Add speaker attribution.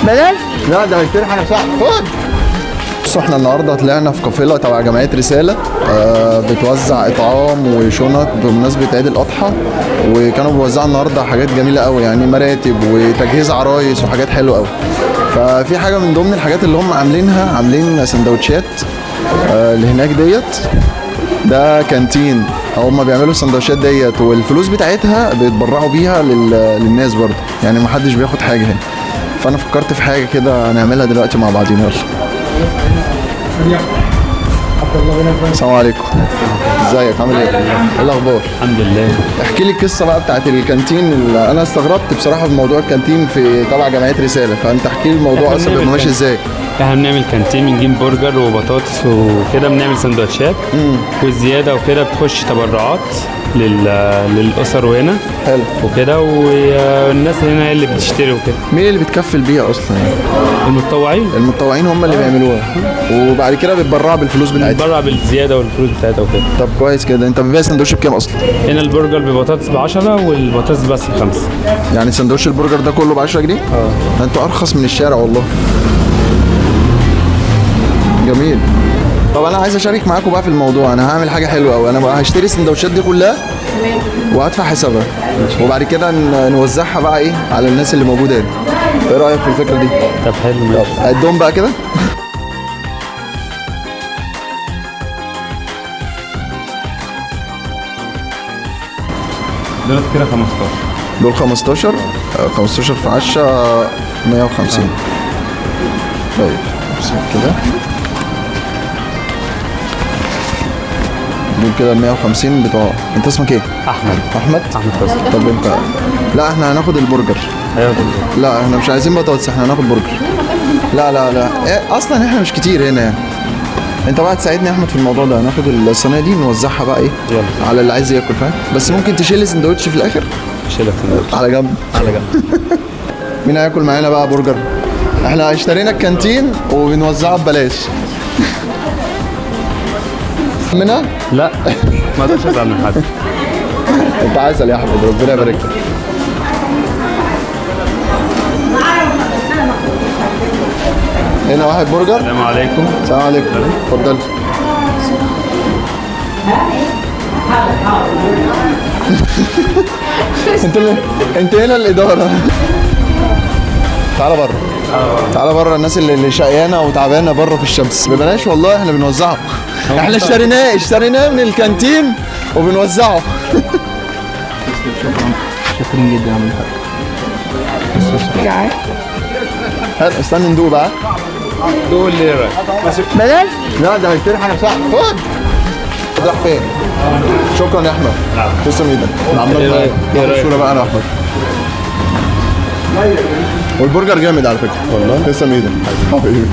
Speaker 1: بلاش.
Speaker 2: لا ده هيشتري حاجه صح. خد. بصوا احنا النهارده طلعنا في قافله تبع جمعيه رساله بتوزع اطعام وشنط بمناسبه عيد الاضحى، وكانوا بيوزعوا النهارده حاجات جميله قوي، يعني مراتب وتجهيز عرايس وحاجات حلوه قوي. ففي حاجه من ضمن الحاجات اللي هم عاملينها، عاملين سندوتشات اللي هناك ديت. ده كانتين هم بيعملوا السندوتشات ديت، والفلوس بتاعتها بيتبرعوا بيها للناس برضه، يعني ما حدش بياخد حاجه هنا. فانا فكرت في حاجه كده نعملها دلوقتي مع بعضينا. يلا. السلام عليكم. ازيك عامل ايه؟ ايه الاخبار؟
Speaker 3: الحمد لله.
Speaker 2: احكي لي القصه بقى بتاعت الكانتين. اللي انا استغربت بصراحه في موضوع الكانتين في تبع جمعيه رساله، فانت احكي لي الموضوع اصلا بيبقى ماشي ازاي؟
Speaker 3: احنا بنعمل كانتين، بنجيب برجر وبطاطس وكده، بنعمل سندوتشات والزياده وكده بتخش تبرعات للاسر وهنا.
Speaker 2: حلو.
Speaker 3: وكده والناس هنا هي اللي بتشتري وكده.
Speaker 2: مين اللي بتكفل بيها اصلا يعني؟
Speaker 3: المتطوعين.
Speaker 2: المتطوعين هم اللي بيعملوها، وبعد كده بيتبرعوا بالفلوس بتاعتها.
Speaker 3: بنتبرع بالزياده والفلوس بتاعتها وكده.
Speaker 2: طب كويس كده. انت بتبيع سندوتش بكام اصلا؟
Speaker 3: هنا البرجر ببطاطس ب10 والبطاطس بس ب5.
Speaker 2: يعني سندوتش البرجر ده كله ب 10 جنيه؟ ده انتوا ارخص من الشارع والله. جميل. طب انا عايز اشارك معاكم بقى في الموضوع. انا هعمل حاجه حلوه قوي. انا بقى هشتري السندوتشات دي كلها وهدفع حسابها، وبعد كده نوزعها بقى ايه على الناس اللي موجوده هنا. ايه رايك في الفكره دي؟
Speaker 3: طب حلو ماشي.
Speaker 2: قدهم بقى كده.
Speaker 3: دول كده 15.
Speaker 2: دول 15. 15 في 10 150. طيب كده دول كده 150 بتوع. انت اسمك ايه؟
Speaker 3: احمد.
Speaker 2: احمد
Speaker 3: فصل.
Speaker 2: طب انت. لا احنا هناخد البرجر.
Speaker 3: ايوه.
Speaker 2: لا احنا مش عايزين بطاطس، احنا هناخد برجر. لا إيه اصلا احنا مش كتير هنا يعني. انت بقى تساعدني يا احمد في الموضوع ده. هناخد الصينيه دي نوزعها بقى ايه
Speaker 3: يلا.
Speaker 2: على اللي عايز ياكل، فاهم؟ بس ممكن تشيل لي سندوتش في الاخر
Speaker 3: شيلك سندوتش
Speaker 2: على جنب.
Speaker 3: على جنب.
Speaker 2: مين هياكل معانا بقى برجر؟ احنا اشترينا الكانتين وبنوزعه ببلاش. منها؟
Speaker 3: لا ما اقدرش ازعل من حد.
Speaker 2: انت عسل يا احمد، ربنا يبارك لك. هنا واحد برجر.
Speaker 3: السلام عليكم.
Speaker 2: السلام عليكم. اتفضل. انت هنا الاداره. تعالى بره. تعالى بره. الناس اللي شقيانه وتعبانه بره في الشمس ببلاش والله. احنا بنوزعه. احنا اشتريناه من الكانتين وبنوزعه.
Speaker 1: شكرا جدا يا عم الحاج.
Speaker 2: هات استنى ندوق بقى.
Speaker 3: دول اللي رايح.
Speaker 1: بلاش.
Speaker 2: لا ده هيشتري حاجه صح. خد. راح فين؟ شكرا يا احمد. تسلم ايدك. عمال ناخد صوره بقى انا يا احمد. والبرجر جامد على فكره. والله تسلم ايدك حبيبي.